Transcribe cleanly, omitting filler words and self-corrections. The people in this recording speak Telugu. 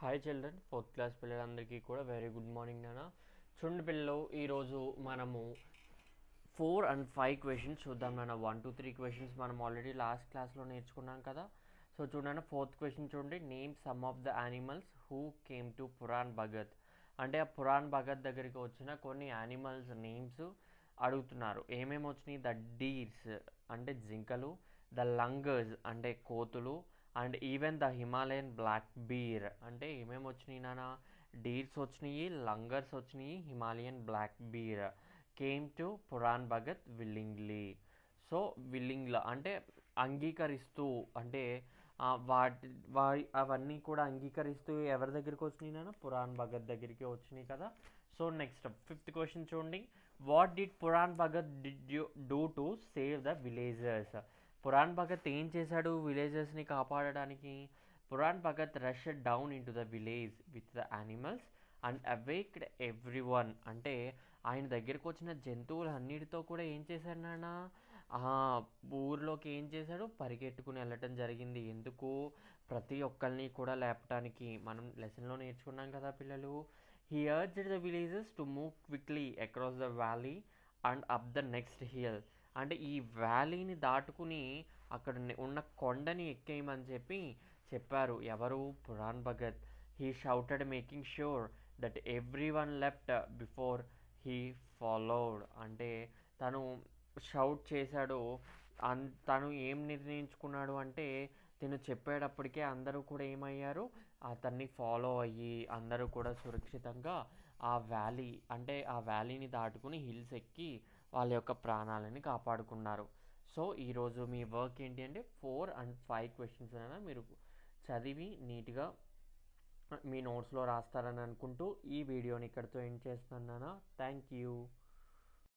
హాయ్ చిల్డ్రన్, ఫోర్త్ క్లాస్ పిల్లలందరికీ కూడా వెరీ గుడ్ మార్నింగ్ నాన్న. చూడండి పిల్లలు, ఈరోజు మనము 4 and 5 క్వశ్చన్స్ చూద్దాం నాన్న. 1 to 3 క్వశ్చన్స్ మనం ఆల్రెడీ లాస్ట్ క్లాస్లో నేర్చుకున్నాం కదా. సో చూడండి, 4th క్వశ్చన్ చూడండి. Name some of the animals who came to Puran Bhagat. అంటే ఆ పురాణ్ భగత్ దగ్గరికి వచ్చిన కొన్ని యానిమల్స్ నేమ్స్ అడుగుతున్నారు. ఏమేమి వచ్చినాయి? ద డీర్స్ అంటే జింకలు, ద లంగర్స్ అంటే కోతులు, and even the Himalayan black bear అంటే ఏమేమి వచ్చినాయి నాన్న? డీర్స్ వచ్చినాయి, లంగర్స్ వచ్చినాయి, Himalayan black bear came to Puran Bhagat willingly. So willingly అంటే అంగీకరిస్తూ, అంటే అవన్నీ కూడా అంగీకరిస్తూ ఎవరి దగ్గరికి వచ్చినాయి నాన్న? పురాణ్ భగత్ దగ్గరికి వచ్చినాయి కదా. సో నెక్స్ట్ 5th క్వశ్చన్ చూడండి. What did Puran Bhagat do to save the villagers? Puran Bhagat ఏం చేశాడు విలేజర్స్ని కాపాడడానికి? Puran Bhagat rush down in to the village with the animals and awaked every one. అంటే ఆయన దగ్గరకు వచ్చిన జంతువులన్నిటితో కూడా ఏం చేశాడు నాన్న? ఊర్లోకి ఏం చేశాడు? పరిగెట్టుకుని వెళ్ళటం జరిగింది. ఎందుకు? ప్రతి ఒక్కరిని కూడా లేపటానికి. మనం లెసన్లో నేర్చుకున్నాం కదా పిల్లలు. He urged the villages to move quickly across the valley and up the next hill. అంటే ఈ వ్యాలీని దాటుకుని అక్కడ ఉన్న కొండని ఎక్కేయమని చెప్పారు. ఎవరు? Pooran Bhagat. He shouted making sure that every one left before he followed. అంటే తను షౌట్ చేశాడు. తను ఏం నిర్ణయించుకున్నాడు అంటే, తను చెప్పేటప్పటికే అందరూ కూడా ఏమయ్యారు? అతన్ని ఫాలో అయ్యి అందరూ కూడా సురక్షితంగా ఆ వ్యాలీ, అంటే ఆ వ్యాలీని దాటుకుని హిల్స్ ఎక్కి వాళ్ళ యొక్క ప్రాణాలని కాపాడుకున్నారు. సో ఈరోజు మీ వర్క్ ఏంటి అంటే 4 and 5 క్వశ్చన్స్ అయినా మీరు చదివి నీట్గా మీ నోట్స్లో రాస్తారని అనుకుంటూ ఈ వీడియోని ఇక్కడితో ఎండ్ చేస్తున్నాను. Thank you.